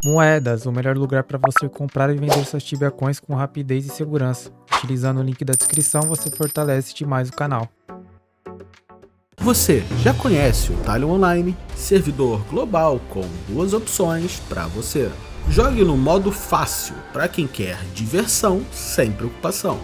Moedas, o melhor lugar para você comprar e vender suas Tibia Coins com rapidez e segurança. Utilizando o link da descrição, você fortalece demais o canal. Você já conhece o Talion Online, servidor global com duas opções para você. Jogue no modo fácil para quem quer diversão sem preocupação,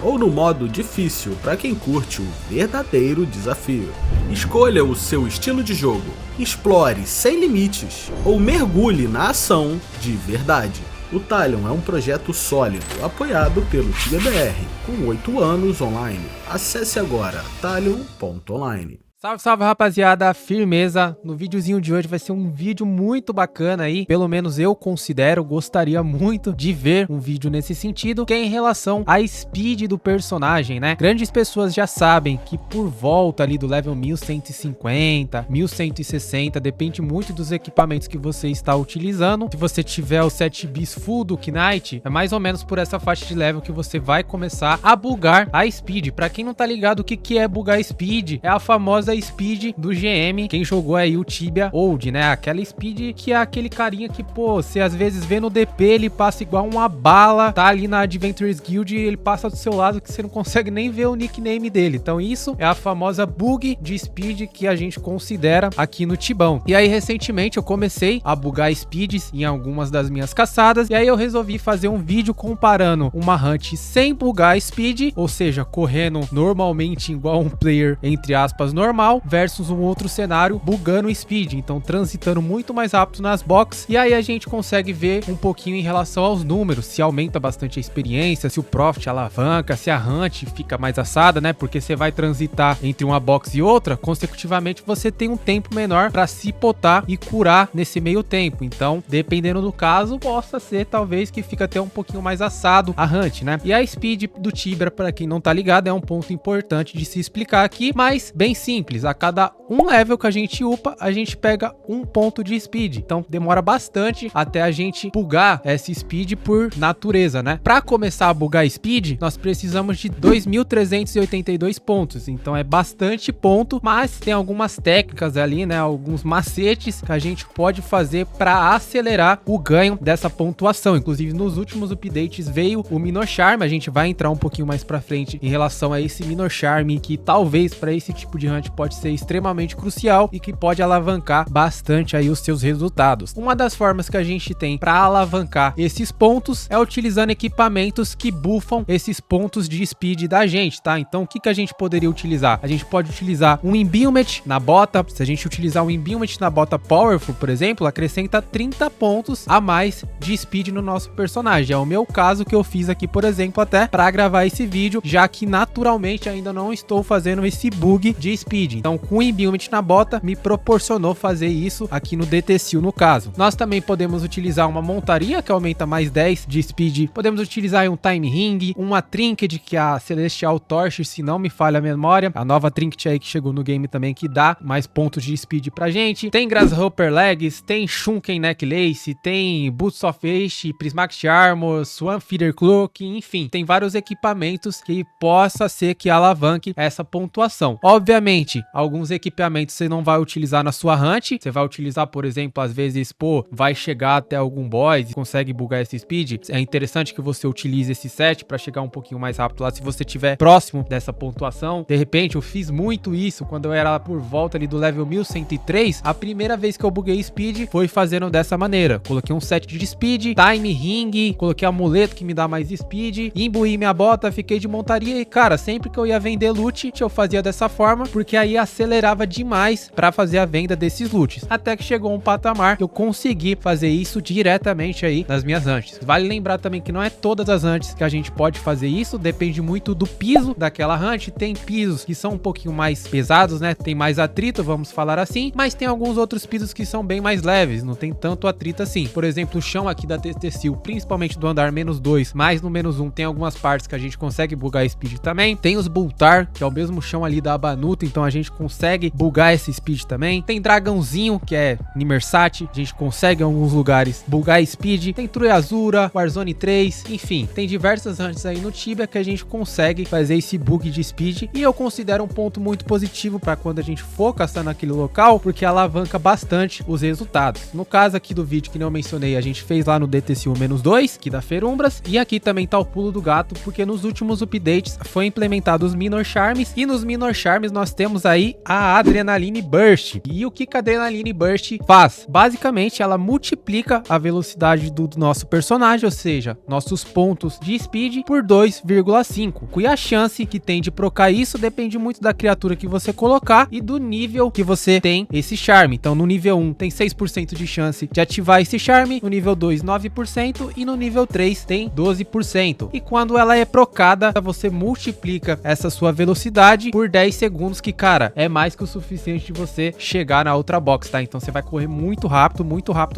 ou no modo difícil para quem curte o verdadeiro desafio. Escolha o seu estilo de jogo, explore sem limites ou mergulhe na ação de verdade. O Talion é um projeto sólido, apoiado pelo TibiaBR, com 8 anos online. Acesse agora talion.online. Salve, salve rapaziada, firmeza. No videozinho de hoje vai ser um vídeo muito bacana aí, pelo menos eu considero, gostaria muito de ver um vídeo nesse sentido, que é em relação à speed do personagem, né? Grandes pessoas já sabem que por volta ali do level 1150, 1160, depende muito dos equipamentos que você está utilizando. Se você tiver o 7 bis full do Knight, é mais ou menos por essa faixa de level que você vai começar a bugar a speed. Pra quem não tá ligado, o que é bugar speed? É a famosa speed do GM, quem jogou aí o Tibia Old, né? Aquela speed que é aquele carinha que, pô, você às vezes vê no DP, ele passa igual uma bala, tá ali na Adventurers Guild e ele passa do seu lado que você não consegue nem ver o nickname dele. Então isso é a famosa bug de speed que a gente considera aqui no Tibão. E aí recentemente eu comecei a bugar speeds em algumas das minhas caçadas, e aí eu resolvi fazer um vídeo comparando uma hunt sem bugar speed, ou seja, correndo normalmente igual um player, entre aspas, normal, versus um outro cenário bugando o speed, então transitando muito mais rápido nas boxes. E aí a gente consegue ver um pouquinho em relação aos números, se aumenta bastante a experiência, se o profit alavanca, se a hunt fica mais assada, né? Porque você vai transitar entre uma box e outra, consecutivamente você tem um tempo menor para se potar e curar nesse meio tempo. Então, dependendo do caso, possa ser talvez que fica até um pouquinho mais assado a hunt, né? E a speed do Tibia, para quem não tá ligado, é um ponto importante de se explicar aqui, mas bem simples. A cada um level que a gente upa, a gente pega um ponto de speed. Então demora bastante até a gente bugar essa speed por natureza, né? Para começar a bugar speed, nós precisamos de 2.382 pontos. Então é bastante ponto, mas tem algumas técnicas ali, né? Alguns macetes que a gente pode fazer para acelerar o ganho dessa pontuação. Inclusive nos últimos updates veio o Minor Charm. A gente vai entrar um pouquinho mais para frente em relação a esse Minor Charm, que talvez para esse tipo de hunt pode ser extremamente crucial e que pode alavancar bastante aí os seus resultados. Uma das formas que a gente tem para alavancar esses pontos é utilizando equipamentos que buffam esses pontos de speed da gente, tá? Então o que a gente poderia utilizar? A gente pode utilizar um Imbuement na bota. Se a gente utilizar um Imbuement na bota Powerful, por exemplo, acrescenta 30 pontos a mais de speed no nosso personagem. É o meu caso que eu fiz aqui, por exemplo, até para gravar esse vídeo, já que naturalmente ainda não estou fazendo esse bug de speed. Então com o Imbuement na bota me proporcionou fazer isso aqui no DT Seal no caso. Nós também podemos utilizar uma montaria que aumenta mais 10 de speed. Podemos utilizar um Time Ring, uma Trinket que é a Celestial Torch, se não me falha a memória. A nova Trinket aí que chegou no game também, que dá mais pontos de speed pra gente. Tem Grasshopper Legs, tem Shunken Necklace, tem Boots of Ace, Prismatic Armor, Swan Feeder Cloak, enfim, tem vários equipamentos que possa ser que alavanque essa pontuação. Obviamente, alguns equipamentos você não vai utilizar na sua hunt, você vai utilizar, por exemplo, às vezes, pô, vai chegar até algum boss e consegue bugar esse speed. É interessante que você utilize esse set para chegar um pouquinho mais rápido lá, se você estiver próximo dessa pontuação. De repente, eu fiz muito isso quando eu era por volta ali do level 1103. A primeira vez que eu buguei speed foi fazendo dessa maneira. Coloquei um set de speed, time ring, coloquei amuleto que me dá mais speed, imbuí minha bota, fiquei de montaria e, cara, sempre que eu ia vender loot, eu fazia dessa forma, porque aí acelerava demais para fazer a venda desses loots. Até que chegou um patamar que eu consegui fazer isso diretamente aí nas minhas hunts. Vale lembrar também que não é todas as hunts que a gente pode fazer isso, depende muito do piso daquela hunt. Tem pisos que são um pouquinho mais pesados, né? Tem mais atrito, vamos falar assim, mas tem alguns outros pisos que são bem mais leves, não tem tanto atrito assim. Por exemplo, o chão aqui da TT Seal, principalmente do andar -2, mais no -1, tem algumas partes que a gente consegue bugar speed também. Tem os Bultar, que é o mesmo chão ali da Abanuta, então a gente consegue bugar essa speed também. Tem dragãozinho, que é Nimersat, a gente consegue em alguns lugares bugar speed. Tem True Azura, Warzone 3, enfim, tem diversas hunts aí no Tibia que a gente consegue fazer esse bug de speed, e eu considero um ponto muito positivo para quando a gente for caçar naquele local, porque alavanca bastante os resultados. No caso aqui do vídeo que não mencionei, a gente fez lá no DTC-2, que da Ferumbras, e aqui também tá o pulo do gato, porque nos últimos updates foi implementado os Minor Charms, e nos Minor Charms nós temos aí a Adrenaline Burst. E o que a Adrenaline Burst faz? Basicamente ela multiplica a velocidade do nosso personagem, ou seja, nossos pontos de speed por 2,5. E a chance que tem de procar isso depende muito da criatura que você colocar e do nível que você tem esse charme. Então no nível 1 tem 6% de chance de ativar esse charme, no nível 2 9% e no nível 3 tem 12%. E quando ela é procada, você multiplica essa sua velocidade por 10 segundos, que cara, é mais que o suficiente de você chegar na outra box, tá? Então você vai correr muito rápido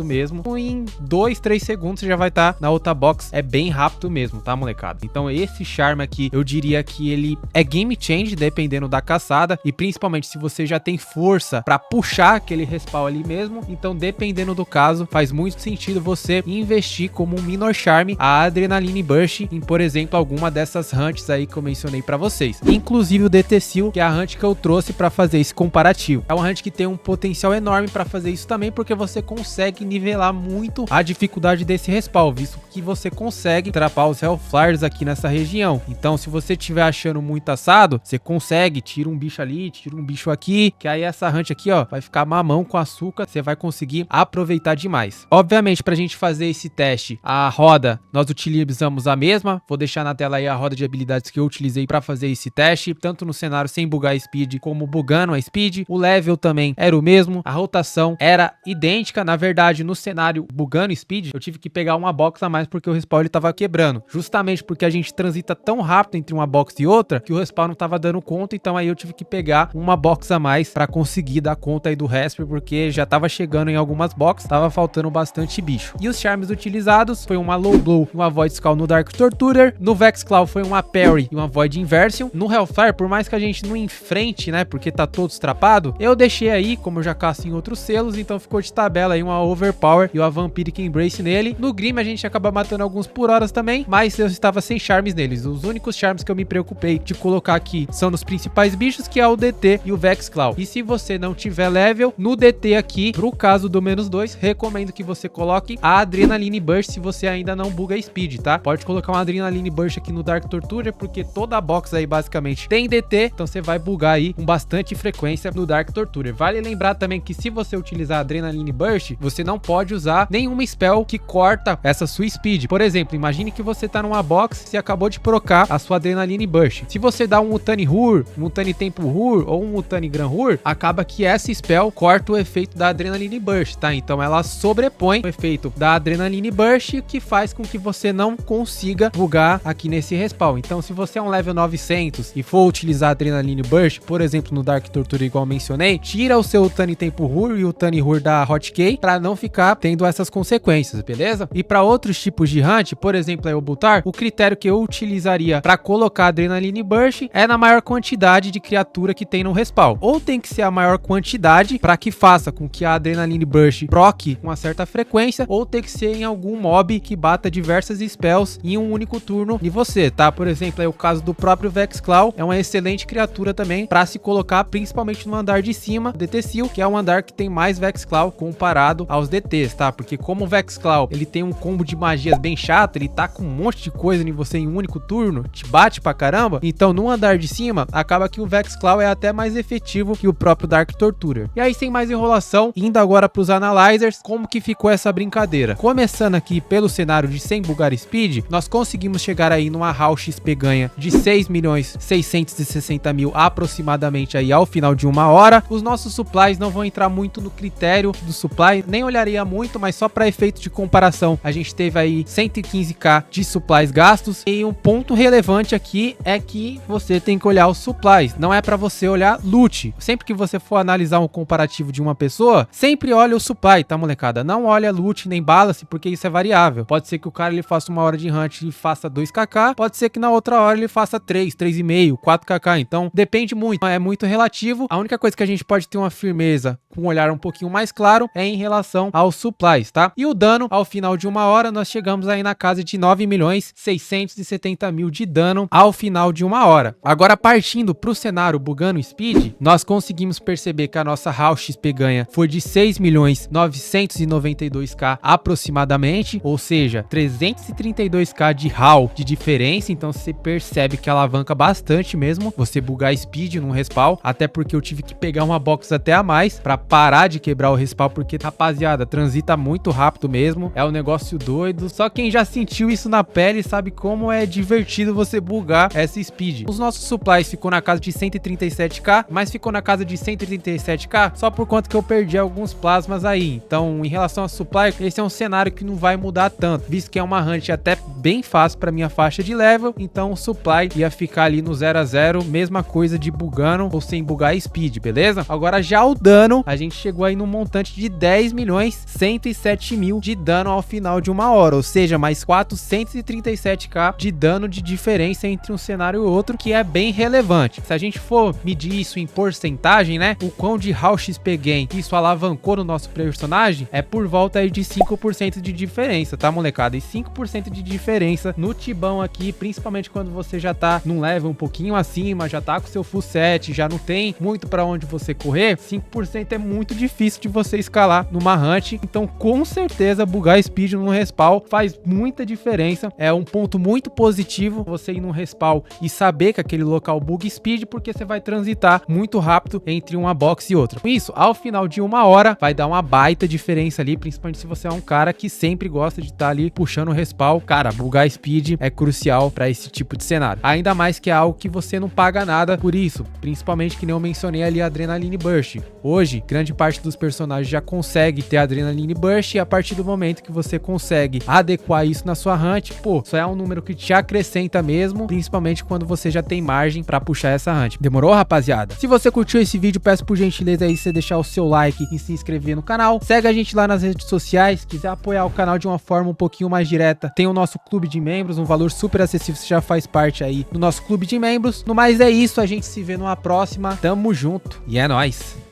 mesmo. Em 2, 3 segundos você já vai estar na outra box. É bem rápido mesmo, tá, molecada? Então esse charme aqui, eu diria que ele é game change, dependendo da caçada, e principalmente se você já tem força pra puxar aquele respawn ali mesmo, então dependendo do caso, faz muito sentido você investir como um Minor Charm a Adrenaline Burst em, por exemplo, alguma dessas hunts aí que eu mencionei pra vocês. Inclusive o DT-Seal, que é a hunt que eu trouxe pra fazer esse comparativo. É uma hunt que tem um potencial enorme pra fazer isso também, porque você consegue nivelar muito a dificuldade desse respawn, visto que você consegue trapar os Hellflyers aqui nessa região. Então se você estiver achando muito assado, você consegue, tira um bicho ali, tira um bicho aqui, que aí essa hunt aqui, ó, vai ficar mamão com açúcar, você vai conseguir aproveitar demais. Obviamente, pra gente fazer esse teste, a roda, nós utilizamos a mesma, vou deixar na tela aí a roda de habilidades que eu utilizei pra fazer esse teste, tanto no cenário sem bugar a speed, como bugando a speed. O level também era o mesmo, a rotação era idêntica. Na verdade, no cenário bugando speed, eu tive que pegar uma box a mais porque o respawn ele tava quebrando, justamente porque a gente transita tão rápido entre uma box e outra que o respawn não tava dando conta. Então aí eu tive que pegar uma box a mais pra conseguir dar conta aí do respawn, porque já tava chegando em algumas boxes, tava faltando bastante bicho. E os charms utilizados foi uma Low Blow e uma Void Skull no Dark Torturer. No Vexclaw foi uma Parry e uma Void Inversion. No Hellfire, por mais que a gente não enfrente, né, porque tá todo estrapado, eu deixei aí, como eu já caço em outros selos, então ficou de tabela aí uma Overpower e uma Vampiric Embrace nele. No Grim a gente acaba matando alguns por horas também, mas eu estava sem charms neles. Os únicos charms que eu me preocupei de colocar aqui são nos principais bichos, que é o DT e o Vexclaw. E se você não tiver level, no DT aqui, pro caso do -2, recomendo que você coloque a Adrenaline Burst se você ainda não buga speed, tá? Pode colocar uma Adrenaline Burst aqui no Dark Torturer, porque toda a box aí basicamente tem DT, então você vai bugar aí com bastante frequência no Dark Torturer. Vale lembrar também que se você utilizar a Adrenaline Burst, você não pode usar nenhuma spell que corta essa sua speed. Por exemplo, imagine que você tá numa box e acabou de procar a sua Adrenaline Burst. Se você dá um Mutani Hur, um Mutani Tempo Hur ou um Mutani Gran Hur, acaba que essa spell corta o efeito da Adrenaline Burst, tá? Então ela sobrepõe o efeito da Adrenaline Burst, que faz com que você não consiga bugar aqui nesse respawn. Então se você é um level 900 e for utilizar a Adrenaline Burst, por exemplo, no Dark Torture, igual mencionei, tira o seu Tani Tempo Hur e o Tani Hur da Hotkey para não ficar tendo essas consequências, beleza? E para outros tipos de hunt, por exemplo, aí o Butar, o critério que eu utilizaria para colocar a Adrenaline Burst é na maior quantidade de criatura que tem no respawn. Ou tem que ser a maior quantidade para que faça com que a Adrenaline Burst proc com uma certa frequência, ou tem que ser em algum mob que bata diversas spells em um único turno em você, tá? Por exemplo, é o caso do próprio Vexclaw, é uma excelente criatura também para se colocar principalmente no andar de cima, DT-Seal, que é um andar que tem mais Vexclaw comparado aos DTs, tá? Porque como o Vexclaw, ele tem um combo de magias bem chato, ele tá com um monte de coisa em você em um único turno, te bate pra caramba, então no andar de cima, acaba que o Vexclaw é até mais efetivo que o próprio Dark Torturer. E aí, sem mais enrolação, indo agora pros Analyzers, como que ficou essa brincadeira? Começando aqui pelo cenário de sem bugar speed, nós conseguimos chegar aí numa HAL XP ganha de 6.660.000 aproximadamente aí ao final de uma hora. Os nossos supplies não vão entrar muito no critério do supply, nem olharia muito, mas só para efeito de comparação, a gente teve aí 115k de supplies gastos. E um ponto relevante aqui é que você tem que olhar os supplies, não é para você olhar loot. Sempre que você for analisar um comparativo de uma pessoa, sempre olha o supply, tá, molecada? Não olha loot nem balance, porque isso é variável. Pode ser que o cara ele faça uma hora de hunt e faça 2kk, pode ser que na outra hora ele faça 3, 3,5, 4kk. Então depende muito, é muito relativo. positivo. A única coisa que a gente pode ter uma firmeza com um olhar um pouquinho mais claro é em relação aos supplies, tá? E o dano, ao final de 1 hora, nós chegamos aí na casa de 9.670.000 de dano ao final de 1 hora. Agora, partindo para o cenário bugando speed, nós conseguimos perceber que a nossa HAL XP ganha foi de 6.992.000 aproximadamente, ou seja, 332k de HAL de diferença. Então você percebe que alavanca bastante mesmo você bugar speed num respawn, até porque eu tive que pegar uma box até a mais para parar de quebrar o respawn, porque, rapaziada, transita muito rápido mesmo, é um negócio doido. Só quem já sentiu isso na pele sabe como é divertido você bugar essa speed. Os nossos supplies ficou na casa de 137k, mas ficou na casa de 137k só por conta que eu perdi alguns plasmas aí. Então, em relação a supply, esse é um cenário que não vai mudar tanto, visto que é uma hunt até bem fácil para minha faixa de level, então o supply ia ficar ali no 0 a 0, mesma coisa de bugando ou sem bugar speed, beleza? Agora já o dano, a gente chegou aí no montante de 10.107.000 de dano ao final de 1 hora, ou seja, mais 437k de dano de diferença entre um cenário e outro, que é bem relevante. Se a gente for medir isso em porcentagem, né, o quão de HAL XP gain isso alavancou no nosso personagem é por volta aí de 5% de diferença, tá, molecada? E 5% de diferença no Tibão aqui, principalmente quando você já tá num level um pouquinho acima, já tá com seu full set, já não tem muito pra onde você correr, 5% é muito difícil de você escalar numa hunt. Então, com certeza, bugar speed no respawn faz muita diferença. É um ponto muito positivo você ir num respawn e saber que aquele local buga speed, porque você vai transitar muito rápido entre uma box e outra. Com isso, ao final de 1 hora, vai dar uma baita diferença ali, principalmente se você é um cara que sempre gosta de estar ali puxando o respawn. Cara, bugar speed é crucial para esse tipo de cenário. Ainda mais que é algo que você não paga nada por isso, principalmente que nem eu mencionei ali a Adrenaline Burst. Hoje, grande parte dos personagens já consegue ter Adrenaline Burst, e a partir do momento que você consegue adequar isso na sua hunt, pô, só é um número que te acrescenta mesmo, principalmente quando você já tem margem para puxar essa hunt. Demorou, rapaziada? Se você curtiu esse vídeo, peço por gentileza aí você deixar o seu like e se inscrever no canal. Segue a gente lá nas redes sociais. Quiser apoiar o canal de uma forma um pouquinho mais direta, tem o nosso clube de membros, um valor super acessível, você já faz parte aí do nosso clube de membros. No mais é isso, a gente se vê numa próxima. Tamo junto e é nóis!